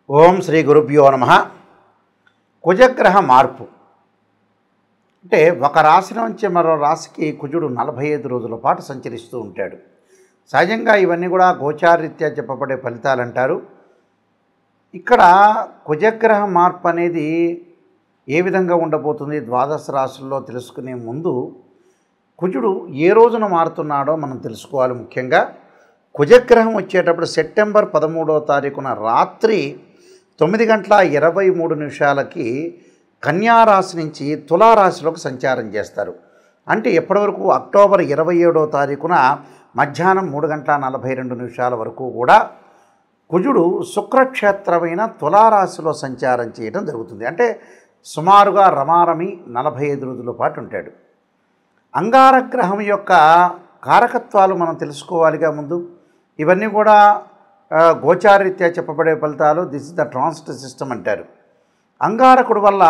ఓం శ్రీ గురుభ్యో నమః. కుజగ్రహ మార్పు అంటే ఒక రాశి నుంచి మరో రాశికి కుజుడు 45 రోజుల పాటు సంచరిస్తూ ఉంటాడు. సహజంగా ఇవన్నీ కూడా గోచారరీత్యా చెప్పబడే ఫలితాలు అంటారు. ఇక్కడ కుజగ్రహ మార్పు అనేది ఏ విధంగా ఉండబోతుంది ద్వాదశ రాశుల్లో తెలుసుకునే ముందు కుజుడు ఏ రోజున మారుతున్నాడో మనం తెలుసుకోవాలి. ముఖ్యంగా కుజగ్రహం వచ్చేటప్పుడు సెప్టెంబర్ 13వ తారీఖున రాత్రి 9:23 కన్యారాశి నుంచి తులారాశిలోకి సంచారం చేస్తారు. అంటే ఎప్పటివరకు అక్టోబర్ 27వ తారీఖున మధ్యాహ్నం 3:42 వరకు కూడా కుజుడు శుక్రక్షేత్రమైన తులారాశిలో సంచారం చేయడం జరుగుతుంది. అంటే సుమారుగా రమారమి 45 రోజుల పాటు ఉంటాడు. అంగారగ్రహం యొక్క కారకత్వాలు మనం తెలుసుకోవాలిగా ముందు. ఇవన్నీ కూడా గోచారరీత్యా చెప్పబడే ఫలితాలు. This is the transit system అంటారు. అంగారకుడు వల్ల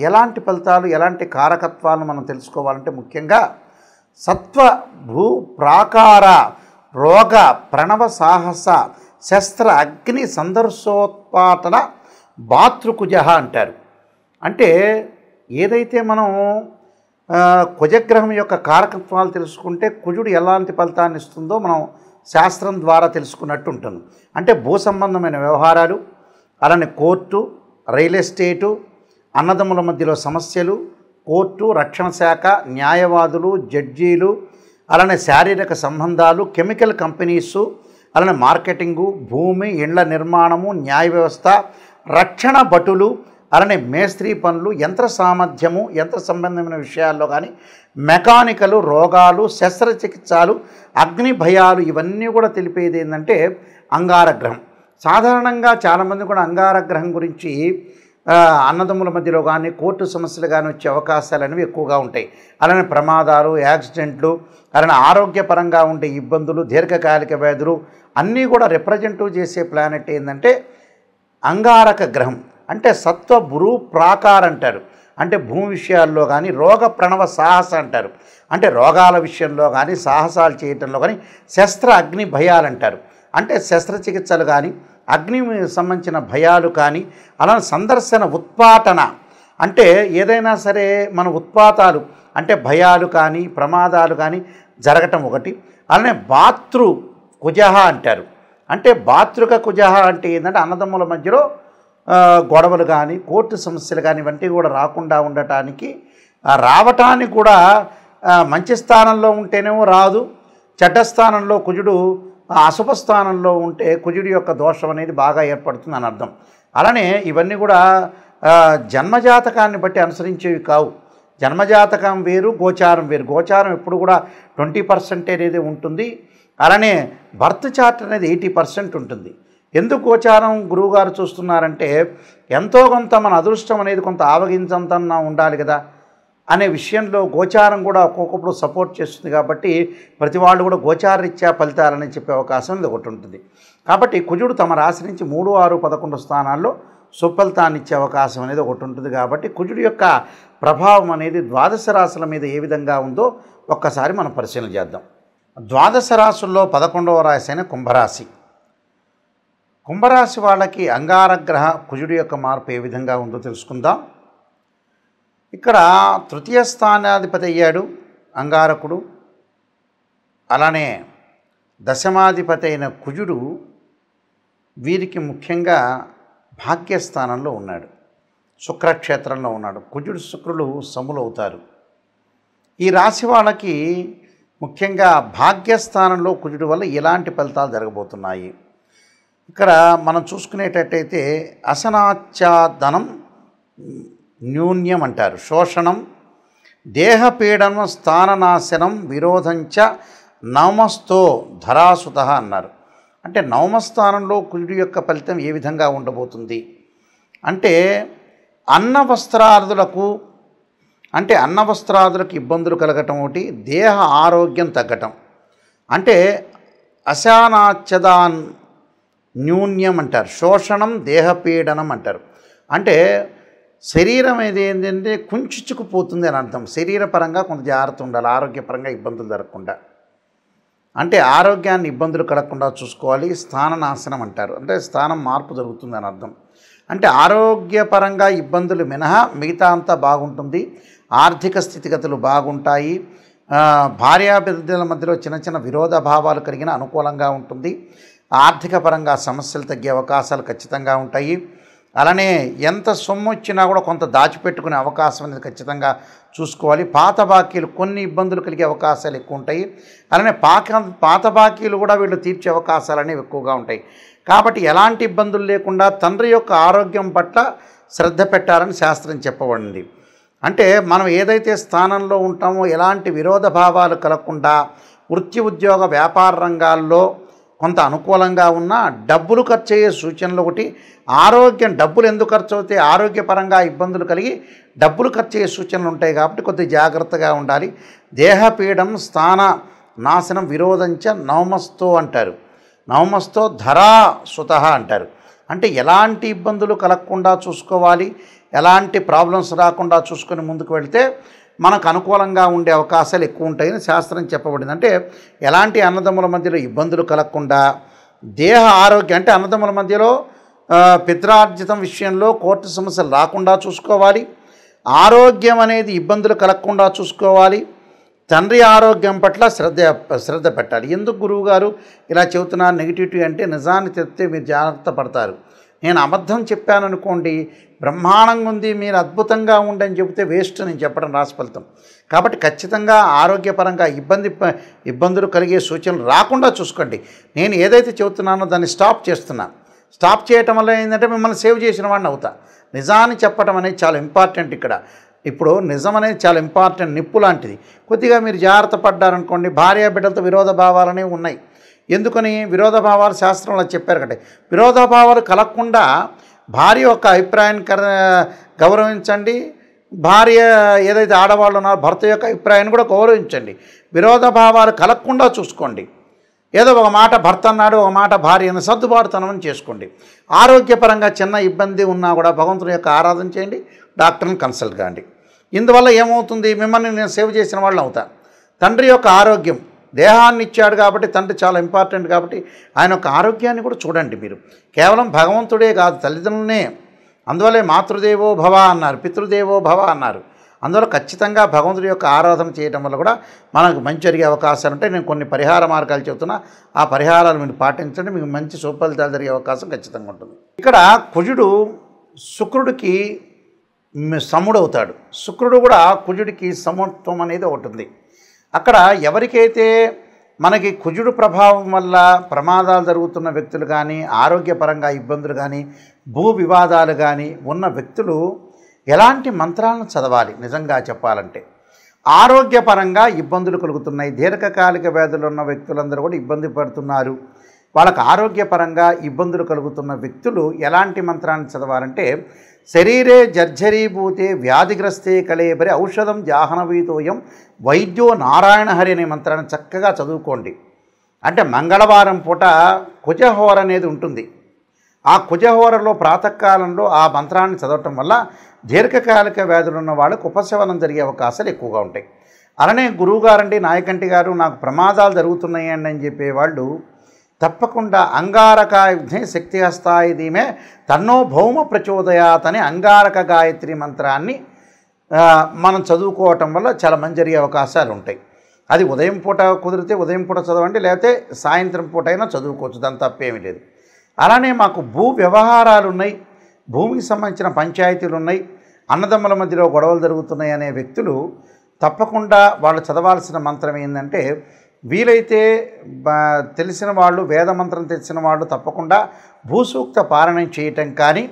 ఎలాంటి ఫలితాలు, ఎలాంటి కారకత్వాలను మనం తెలుసుకోవాలంటే ముఖ్యంగా సత్వ భూ ప్రాకార రోగ ప్రణవ సాహస శస్త్ర అగ్ని సందర్శోత్పాటన భాతృకుజ అంటారు. అంటే ఏదైతే మనం కుజగ్రహం యొక్క కారకత్వాలు తెలుసుకుంటే కుజుడు ఎలాంటి ఫలితాన్ని ఇస్తుందో మనం శాస్త్రం ద్వారా తెలుసుకున్నట్టు ఉంటుంది. అంటే భూ సంబంధమైన వ్యవహారాలు, అలానే కోర్టు, రియల్ ఎస్టేటు, అన్నదమ్ముల మధ్యలో సమస్యలు, కోర్టు, రక్షణ శాఖ, న్యాయవాదులు, జడ్జీలు, అలానే శారీరక సంబంధాలు, కెమికల్ కంపెనీసు, అలానే మార్కెటింగు, భూమి, ఇండ్ల నిర్మాణము, న్యాయ వ్యవస్థ, రక్షణ భటులు, అలానే మేస్త్రీ పనులు, యంత్ర సామర్థ్యము, యంత్ర సంబంధమైన విషయాల్లో కానీ మెకానికలు, రోగాలు, శస్త్రచికిత్సలు, అగ్ని భయాలు, ఇవన్నీ కూడా తెలిపేది ఏంటంటే అంగారగ్రహం. సాధారణంగా చాలామంది కూడా అంగారగ్రహం గురించి అన్నదమ్ముల మధ్యలో కానీ కోర్టు సమస్యలు కానీ వచ్చే అవకాశాలు అనేవి ఎక్కువగా ఉంటాయి. అలానే ప్రమాదాలు, యాక్సిడెంట్లు, అలానే ఆరోగ్యపరంగా ఉండే ఇబ్బందులు, దీర్ఘకాలిక వ్యాధులు అన్నీ కూడా రిప్రజెంటివ్ చేసే ప్లానెట్ ఏంటంటే అంగారక గ్రహం. అంటే సత్వ భూ ప్రాకార అంటారు. అంటే భూమి విషయాల్లో కానీ రోగ ప్రణవ సాహస అంటారు. అంటే రోగాల విషయంలో కానీ సాహసాలు చేయటంలో కానీ శస్త్ర అగ్ని భయాలు అంటారు. అంటే శస్త్రచికిత్సలు కానీ అగ్ని సంబంధించిన భయాలు కానీ అలానే సందర్శన ఉత్పాటన అంటే ఏదైనా సరే మన ఉత్పాతాలు అంటే భయాలు కానీ ప్రమాదాలు కానీ జరగటం ఒకటి. అలానే భాతృ కుజహ అంటారు. అంటే భాతృక కుజహ అంటే ఏంటంటే అన్నదమ్ముల మధ్యలో గొడవలు కానీ కోర్టు సమస్యలు కానీ ఇవన్నీ కూడా రాకుండా ఉండటానికి రావటానికి కూడా మంచి స్థానంలో ఉంటేనేమో రాదు, చెడ్డ స్థానంలో కుజుడు అశుభ స్థానంలో ఉంటే కుజుడి యొక్క దోషం అనేది బాగా ఏర్పడుతుంది అని అర్థం. అలానే ఇవన్నీ కూడా జన్మజాతకాన్ని బట్టి అనుసరించేవి కావు. జన్మజాతకం వేరు, గోచారం వేరు. గోచారం ఎప్పుడు కూడా 20% అనేది ఉంటుంది. అలానే బర్త్ చార్ట్ అనేది 80% ఉంటుంది. ఎందుకు గోచారం గురువుగారు చూస్తున్నారంటే ఎంతో కొంత మన అదృష్టం అనేది కొంత ఆవగించంతన్నా ఉండాలి కదా అనే విషయంలో గోచారం కూడా ఒక్కొక్కప్పుడు సపోర్ట్ చేస్తుంది. కాబట్టి ప్రతి వాళ్ళు కూడా గోచారరీత్యా ఫలితాలని చెప్పే అవకాశం ఇది ఒకటి ఉంటుంది. కాబట్టి కుజుడు తమ రాశి నుంచి 3, 6, 11 స్థానాల్లో సుఫలితాన్ని ఇచ్చే అవకాశం అనేది ఒకటి ఉంటుంది. కాబట్టి కుజుడు యొక్క ప్రభావం అనేది ద్వాదశ రాశుల మీద ఏ విధంగా ఉందో ఒక్కసారి మనం పరిశీలన చేద్దాం. ద్వాదశ రాశుల్లో 11వ రాశి అయిన కుంభరాశి. కుంభరాశి వాళ్ళకి అంగారగ్రహ కుజుడు యొక్క మార్పు ఏ విధంగా ఉందో తెలుసుకుందాం. ఇక్కడ తృతీయ స్థానాధిపతి అయ్యాడు అంగారకుడు. అలానే దశమాధిపతి అయిన కుజుడు వీరికి ముఖ్యంగా భాగ్యస్థానంలో ఉన్నాడు, శుక్రక్షేత్రంలో ఉన్నాడు. కుజుడు శుక్రులు సములవుతారు. ఈ రాశి వాళ్ళకి ముఖ్యంగా భాగ్యస్థానంలో కుజుడు వల్ల ఎలాంటి ఫలితాలు జరగబోతున్నాయి ఇక్కడ మనం చూసుకునేటట్టయితే అసనాచ్ఛాదనం న్యూన్యం అంటారు, శోషణం, దేహపీడనం, స్థాననాశనం, విరోధంచ నవమస్థో ధరాసుత అన్నారు. అంటే నవమస్థానంలో కుజుడు యొక్క ఫలితం ఏ విధంగా ఉండబోతుంది అంటే అన్నవస్త్రాదులకు ఇబ్బందులు కలగటం ఒకటి, దేహ ఆరోగ్యం తగ్గటం. అంటే అశానాచ్ఛదాన్ న్యూన్యం అంటారు, శోషణం, దేహపీడనం అంటారు. అంటే శరీరం ఏది ఏంటంటే కుంచుకుపోతుంది అని అర్థం. శరీరపరంగా కొంత జాగ్రత్త ఉండాలి, ఆరోగ్యపరంగా ఇబ్బందులు జరగకుండా. అంటే ఆరోగ్యాన్ని ఇబ్బందులు కలగకుండా చూసుకోవాలి. స్థాన నాశనం అంటారు, అంటే స్థానం మార్పు జరుగుతుంది అని అర్థం. అంటే ఆరోగ్యపరంగా ఇబ్బందులు మినహా మిగతా అంతా బాగుంటుంది. ఆర్థిక స్థితిగతులు బాగుంటాయి. భార్యాభర్తల మధ్యలో చిన్న చిన్న విరోధ భావాలు కలిగిన అనుకూలంగా ఉంటుంది. ఆర్థిక పరంగా సమస్యలు తగ్గే అవకాశాలు ఖచ్చితంగా ఉంటాయి. అలానే ఎంత సొమ్ము వచ్చినా కూడా కొంత దాచిపెట్టుకునే అవకాశం అనేది ఖచ్చితంగా చూసుకోవాలి. పాత బాకీలు కొన్ని ఇబ్బందులు కలిగే అవకాశాలు ఎక్కువ ఉంటాయి. అలానే పాత బాకీలు కూడా వీళ్ళు తీర్చే అవకాశాలు అనేవి ఎక్కువగా ఉంటాయి. కాబట్టి ఎలాంటి ఇబ్బందులు లేకుండా తండ్రి యొక్క ఆరోగ్యం పట్ల శ్రద్ధ పెట్టాలని శాస్త్రం చెప్పబడింది. అంటే మనం ఏదైతే స్థానంలో ఉంటామో ఎలాంటి విరోధ భావాలు కలగకుండా వృత్తి ఉద్యోగ వ్యాపార రంగాల్లో కొంత అనుకూలంగా ఉన్న డబ్బులు ఖర్చు అయ్యే సూచనలు ఒకటి. ఆరోగ్యం డబ్బులు ఎందుకు ఖర్చు అవుతాయి, ఆరోగ్యపరంగా ఇబ్బందులు కలిగి డబ్బులు ఖర్చు అయ్యే సూచనలు ఉంటాయి కాబట్టి కొద్దిగా జాగ్రత్తగా ఉండాలి. దేహపీడం స్థాన నాశనం విరోధంచ నవమస్తో అంటారు. నవమస్తో ధరా సుత అంటారు. అంటే ఎలాంటి ఇబ్బందులు కలగకుండా చూసుకోవాలి, ఎలాంటి ప్రాబ్లమ్స్ రాకుండా చూసుకొని ముందుకు వెళితే మనకు అనుకూలంగా ఉండే అవకాశాలు ఎక్కువ ఉంటాయని శాస్త్రం చెప్పబడింది. అంటే ఎలాంటి అన్నదమ్ముల మధ్యలో ఇబ్బందులు కలగకుండా దేహ ఆరోగ్యం అంటే అన్నదమ్ముల మధ్యలో పిత్రార్జితం విషయంలో కోర్టు సమస్యలు రాకుండా చూసుకోవాలి. ఆరోగ్యం అనేది ఇబ్బందులు కలగకుండా చూసుకోవాలి. తండ్రి ఆరోగ్యం పట్ల శ్రద్ధ పెట్టాలి. ఎందుకు గురువుగారు ఇలా చెబుతున్నారు నెగిటివిటీ అంటే నిజాన్ని చెప్తే మీరు జాగ్రత్త పడతారు. నేను అబద్ధం చెప్పాను అనుకోండి, బ్రహ్మాండంగా ఉంది మీరు అద్భుతంగా ఉండని చెబితే వేస్ట్ నేను చెప్పడం రాసి ఫలితం. కాబట్టి ఖచ్చితంగా ఆరోగ్యపరంగా ఇబ్బందులు కలిగే సూచనలు రాకుండా చూసుకోండి. నేను ఏదైతే చెబుతున్నానో దాన్ని స్టాప్ చేస్తున్నాను. స్టాప్ చేయటం వల్ల ఏంటంటే మిమ్మల్ని సేవ్ చేసిన వాడిని అవుతా. నిజాన్ని చెప్పడం అనేది చాలా ఇంపార్టెంట్ ఇక్కడ. ఇప్పుడు నిజం అనేది చాలా ఇంపార్టెంట్, నిప్పు లాంటిది. కొద్దిగా మీరు జాగ్రత్త పడ్డారనుకోండి, భార్య బిడ్డలతో విరోధ భావాలు అనేవి ఉన్నాయి. ఎందుకని విరోధ భావాలు శాస్త్రంలో చెప్పారు కంటే విరోధ భావాలు కలగకుండా భార్య యొక్క అభిప్రాయాన్ని గౌరవించండి. భార్య ఏదైతే ఆడవాళ్ళు ఉన్నారో భర్త యొక్క అభిప్రాయాన్ని కూడా గౌరవించండి. విరోధ భావాలు కలగకుండా చూసుకోండి. ఏదో ఒక మాట భర్త అన్నాడు, ఒక మాట భార్యను సర్దుబాటుతనం చేసుకోండి. ఆరోగ్యపరంగా చిన్న ఇబ్బంది ఉన్నా కూడా భగవంతుని యొక్క ఆరాధన చేయండి, డాక్టర్ని కన్సల్ట్ కాండి. ఇందువల్ల ఏమవుతుంది, మిమ్మల్ని నేను సేవ్ చేసిన వాళ్ళు అవుతాను. తండ్రి యొక్క ఆరోగ్యం, దేహాన్ని ఇచ్చాడు కాబట్టి తండ్రి చాలా ఇంపార్టెంట్ కాబట్టి ఆయన యొక్క ఆరోగ్యాన్ని కూడా చూడండి. మీరు కేవలం భగవంతుడే కాదు, తల్లిదండ్రులనే. అందువల్లే మాతృదేవో భవ అన్నారు, పితృదేవో భవ అన్నారు. అందువల్ల ఖచ్చితంగా భగవంతుడి యొక్క ఆరాధన చేయడం వల్ల కూడా మనకు మంచి జరిగే అవకాశాలు ఉంటాయి. నేను కొన్ని పరిహార మార్గాలు చెబుతున్నా, ఆ పరిహారాలు మీరు పాటించండి, మీకు మంచి సుఫలితాలు జరిగే అవకాశం ఖచ్చితంగా ఉంటుంది. ఇక్కడ కుజుడు శుక్రుడికి సముడవుతాడు. శుక్రుడు కూడా కుజుడికి సమత్వం అనేది ఒకటి ఉంది. అక్కడ ఎవరికైతే మనకి కుజుడు ప్రభావం వల్ల ప్రమాదాలు జరుగుతున్న వ్యక్తులు కానీ, ఆరోగ్యపరంగా ఇబ్బందులు కానీ, భూ వివాదాలు కానీ ఉన్న వ్యక్తులు ఎలాంటి మంత్రాలను చదవాలి నిజంగా చెప్పాలంటే, ఆరోగ్యపరంగా ఇబ్బందులు కలుగుతున్నాయి, దీర్ఘకాలిక వ్యాధులు ఉన్న వ్యక్తులందరూ కూడా ఇబ్బంది పడుతున్నారు, వాళ్ళకు ఆరోగ్యపరంగా ఇబ్బందులు కలుగుతున్న వ్యక్తులు ఎలాంటి మంత్రాన్ని చదవాలంటే, శరీరే జర్జరీభూతే వ్యాధిగ్రస్తే కళేబరి ఔషధం జాహ్నవీతోయం వైద్యో నారాయణ హరి అనే మంత్రాన్ని చక్కగా చదువుకోండి. అంటే మంగళవారం పూట కుజహోర అనేది ఉంటుంది. ఆ కుజహోరలో ప్రాతకాలంలో ఆ మంత్రాన్ని చదవటం వల్ల దీర్ఘకాలిక వ్యాధులు ఉన్న వాళ్ళకు ఉపశమనం జరిగే అవకాశాలు ఎక్కువగా ఉంటాయి. అలానే గురువుగారండి, నాయకంటి గారు నాకు ప్రమాదాలు జరుగుతున్నాయండి అని చెప్పేవాళ్ళు తప్పకుండా అంగారకాయుధే శక్తి హస్తాయి ధీమే తన్నో భౌమ ప్రచోదయాత్ అనే అంగారక గాయత్రి మంత్రాన్ని మనం చదువుకోవటం వల్ల చాలా మంచి జరిగే అవకాశాలు ఉంటాయి. అది ఉదయం పూట కుదిరితే ఉదయం పూట చదవండి, లేకపోతే సాయంత్రం పూట అయినా చదువుకోవచ్చు, దాని తప్పేమీ లేదు. అలానే మాకు భూ వ్యవహారాలు ఉన్నాయి, భూమికి సంబంధించిన పంచాయతీలు ఉన్నాయి, అన్నదమ్ముల మధ్యలో గొడవలు జరుగుతున్నాయి అనే వ్యక్తులు తప్పకుండా వాళ్ళు చదవాల్సిన మంత్రం ఏంటంటే, వీలైతే తెలిసిన వాళ్ళు, వేదమంత్రం తెలిసిన వాళ్ళు తప్పకుండా భూసూక్త పారాయణం చేయటం కానీ,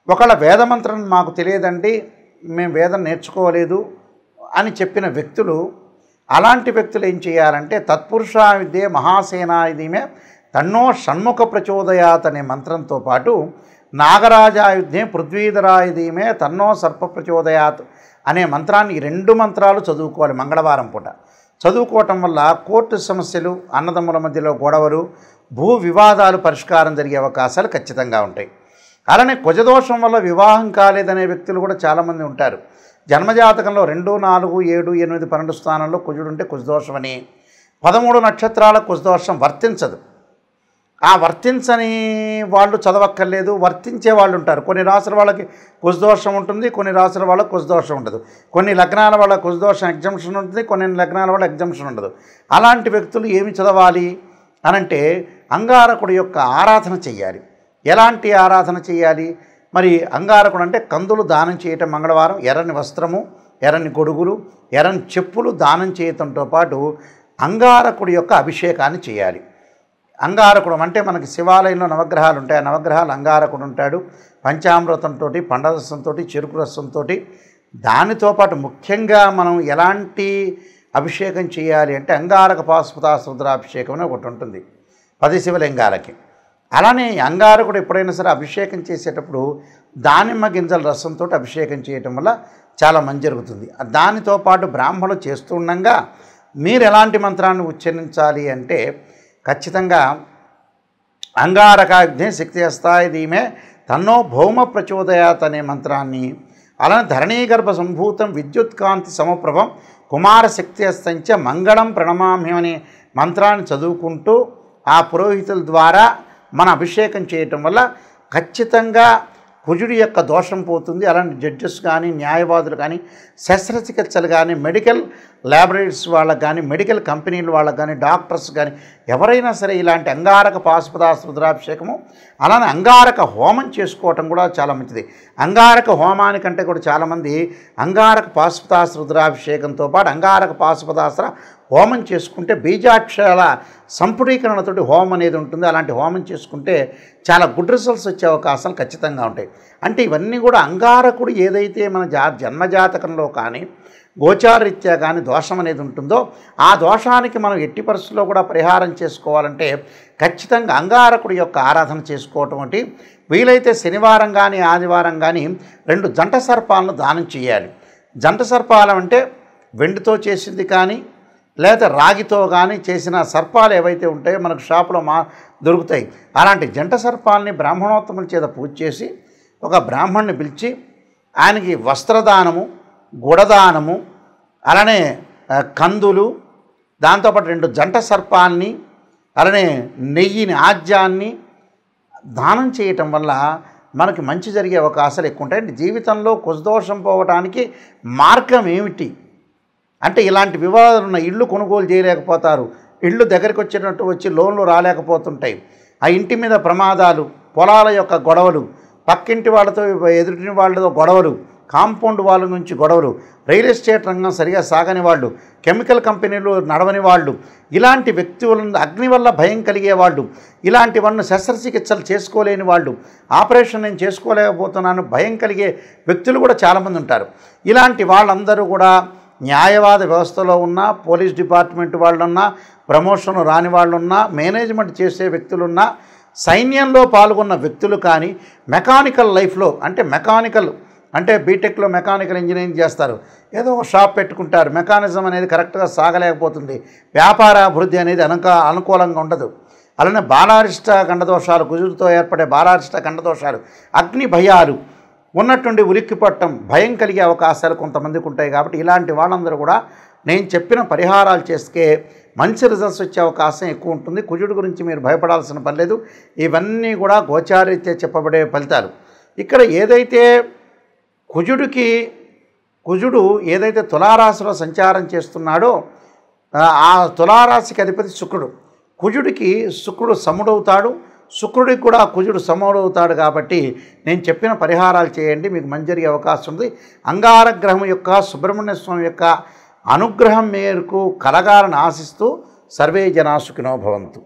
ఒకవేళ వేదమంత్రం మాకు తెలియదండి, మేము వేదం నేర్చుకోలేదు అని చెప్పిన వ్యక్తులు, అలాంటి వ్యక్తులు ఏం చేయాలంటే తత్పురుషా విద్యే మహాసేనాయుధీమే తన్నో షణ్ముఖ ప్రచోదయాత్ అనే మంత్రంతో పాటు నాగరాజాయుధే పృథ్వీధరాయుధీమే తన్నో సర్ప ప్రచోదయాత్ అనే మంత్రాన్ని, ఈ రెండు మంత్రాలు చదువుకోవాలి మంగళవారం పూట. చదువుకోవటం వల్ల కోర్టు సమస్యలు, అన్నదమ్ముల మధ్యలో గొడవలు, భూ వివాదాలు పరిష్కారం జరిగే అవకాశాలు ఖచ్చితంగా ఉంటాయి. అలానే కుజదోషం వల్ల వివాహం కాలేదనే వ్యక్తులు కూడా చాలామంది ఉంటారు. జన్మజాతకంలో 2, 4, 7, 8, 12 స్థానంలో కుజుడు ఉంటే కుజదోషం అని, 13 నక్షత్రాల కుజదోషం వర్తించదు. ఆ వర్తించని వాళ్ళు చదవక్కర్లేదు, వర్తించే వాళ్ళు ఉంటారు. కొన్ని రాసుల వాళ్ళకి కుజదోషం ఉంటుంది, కొన్ని రాసుల వాళ్ళకి కుజదోషం ఉండదు. కొన్ని లగ్నాల వాళ్ళ కుజదోషం ఎగ్జంప్షన్ ఉంటుంది, కొన్ని లగ్నాల వాళ్ళ ఎగ్జంప్షన్ ఉండదు. అలాంటి వ్యక్తులు ఏమి చదవాలి అనంటే అంగారకుడి యొక్క ఆరాధన చెయ్యాలి. ఎలాంటి ఆరాధన చేయాలి? మరి అంగారకుడు అంటే కందులు దానం చేయటం మంగళవారం, ఎర్రని వస్త్రము, ఎర్రని గొడుగులు, ఎర్రని చెప్పులు దానం చేయటంతో పాటు అంగారకుడి యొక్క అభిషేకాన్ని చేయాలి. అంగారకుడు అంటే మనకి శివాలయంలో నవగ్రహాలు ఉంటాయి. ఆ నవగ్రహాలు అంగారకుడు ఉంటాడు. పంచామృతంతో, పండరసంతో, చెరుకు రసంతో, దానితో పాటు ముఖ్యంగా మనం ఎలాంటి అభిషేకం చేయాలి అంటే అంగారక పాశుపతాస్త్ర రుద్రాభిషేకం అని ఒకటి ఉంటుంది 10 శివలింగాలకి. అలానే అంగారకుడు ఎప్పుడైనా సరే అభిషేకం చేసేటప్పుడు దానిమ్మ గింజల రసంతో అభిషేకం చేయటం వల్ల చాలా మంచి జరుగుతుంది. దానితో పాటు బ్రాహ్మణులు చేస్తూ ఉండగా మీరు ఎలాంటి మంత్రాన్ని ఉచ్చరించాలి అంటే ఖచ్చితంగా అంగారకాగ్ని శక్తి హస్తాయ ధీమే తన్నో భౌమ ప్రచోదయాత్ అనే మంత్రాన్ని, అలానే ధరణీగర్భ సంభూతం విద్యుత్కాంతి సమప్రభం కుమార శక్తి హస్తంచ మంగళం ప్రణమామ్యం అనే మంత్రాన్ని చదువుకుంటూ ఆ పురోహితుల ద్వారా మన అభిషేకం చేయటం వల్ల ఖచ్చితంగా కుజుడి యొక్క దోషం పోతుంది. అలాంటి జడ్జెస్ కానీ, న్యాయవాదులు కానీ, శస్త్రచికిత్సలు కానీ, మెడికల్ ల్యాబొరేటరీస్ వాళ్ళకు కానీ, మెడికల్ కంపెనీల వాళ్ళకు కానీ, డాక్టర్స్ కానీ ఎవరైనా సరే ఇలాంటి అంగారక పాశుపతాస్త్ర రుద్రాభిషేకము, అలానే అంగారక హోమం చేసుకోవటం కూడా చాలా మంచిది. అంగారక హోమానికంటే కూడా చాలామంది అంగారక పాశుపతాస్త్ర రుద్రాభిషేకంతో పాటు అంగారక పాశుపతాస్త్ర హోమం చేసుకుంటే బీజాక్షరాల సంపుటీకరణతోటి హోమం అనేది ఉంటుంది. అలాంటి హోమం చేసుకుంటే చాలా గుడ్ రిజల్ట్స్ వచ్చే అవకాశాలు ఖచ్చితంగా ఉంటాయి. అంటే ఇవన్నీ కూడా అంగారకుడు ఏదైతే మన జన్మజాతకంలో కానీ గోచారరీత్యా కానీ దోషం అనేది ఉంటుందో ఆ దోషానికి మనం ఎట్టి పరిస్థితుల్లో కూడా పరిహారం చేసుకోవాలంటే ఖచ్చితంగా అంగారకుడి యొక్క ఆరాధన చేసుకోవటం అంటే వీలైతే శనివారం కానీ ఆదివారం కానీ 2 జంట సర్పాలను దానం చేయాలి. జంట సర్పాలు అంటే వెండితో చేసింది కానీ లేదా రాగితో కానీ చేసిన సర్పాలు ఏవైతే ఉంటాయో మనకు షాపులో దొరుకుతాయి. అలాంటి జంట సర్పాలని బ్రాహ్మణోత్తముల చేత పూజ చేసి ఒక బ్రాహ్మణ్ణి పిలిచి ఆయనకి వస్త్రదానము, గుడదానము, అలానే కందులు, దాంతోపాటు 2 జంట సర్పాన్ని, అలానే నెయ్యిని, ఆజ్యాన్ని దానం చేయటం వల్ల మనకి మంచి జరిగే అవకాశాలు ఎక్కువ ఉంటాయి. జీవితంలో కుజదోషం పోవడానికి మార్గం ఏమిటి అంటే ఇలాంటి వివాదాలు ఉన్న ఇళ్ళు కొనుగోలు చేయలేకపోతారు, ఇళ్ళు దగ్గరికి వచ్చినట్టు వచ్చి లోన్లు రాలేకపోతుంటాయి, ఆ ఇంటి మీద ప్రమాదాలు, పొలాల యొక్క గొడవలు, పక్కింటి వాళ్ళతో ఎదుటి వాళ్ళతో గొడవలు, కాంపౌండ్ వాళ్ళ నుంచి గొడవలు, రియల్ ఎస్టేట్ రంగం సరిగా సాగని వాళ్ళు, కెమికల్ కంపెనీలు నడవని వాళ్ళు, ఇలాంటి వ్యక్తులను అగ్ని వల్ల భయం కలిగే వాళ్ళు, ఇలాంటివన్నీ శస్త్రచికిత్సలు చేసుకోలేని వాళ్ళు, ఆపరేషన్ నేను చేసుకోలేకపోతున్నాను భయం కలిగే వ్యక్తులు కూడా చాలామంది ఉంటారు. ఇలాంటి వాళ్ళందరూ కూడా న్యాయవాద వ్యవస్థలో ఉన్న, పోలీస్ డిపార్ట్మెంట్ వాళ్ళున్నా, ప్రమోషన్ రాని వాళ్ళున్నా, మేనేజ్మెంట్ చేసే వ్యక్తులున్నా, సైన్యంలో పాల్గొన్న వ్యక్తులు కానీ, మెకానికల్ లైఫ్లో అంటే బీటెక్లో మెకానికల్ ఇంజనీరింగ్ చేస్తారు, ఏదో ఒక షాప్ పెట్టుకుంటారు, మెకానిజం అనేది కరెక్ట్గా సాగలేకపోతుంది, వ్యాపార అభివృద్ధి అనేది అనుకూలంగా ఉండదు. అలానే బాలారిష్ట గండదోషాలు, కుజుడితో ఏర్పడే బాలారిష్ట గండదోషాలు, అగ్ని భయాలు ఉన్నట్టుండి ఉలిక్కి పట్టడం, భయం కలిగే అవకాశాలు కొంతమందికి ఉంటాయి. కాబట్టి ఇలాంటి వాళ్ళందరూ కూడా నేను చెప్పిన పరిహారాలు చేస్తే మంచి రిజల్ట్స్ వచ్చే అవకాశం ఎక్కువ ఉంటుంది. కుజుడు గురించి మీరు భయపడాల్సిన పని లేదు. ఇవన్నీ కూడా గోచారీత్యా చెప్పబడే ఫలితాలు. ఇక్కడ ఏదైతే కుజుడు ఏదైతే తులారాశిలో సంచారం చేస్తున్నాడో ఆ తులారాశికి అధిపతి శుక్రుడు. కుజుడికి శుక్రుడు సముడవుతాడు, శుక్రుడికి కూడా కుజుడు సమవుతాడు. కాబట్టి నేను చెప్పిన పరిహారాలు చేయండి, మీకు మంచి జరిగే అవకాశం ఉంది. అంగారగ్రహం యొక్క సుబ్రహ్మణ్య స్వామి యొక్క అనుగ్రహం మేరకు కలగాలని ఆశిస్తూ సర్వే జనా సుఖినో భవంతు.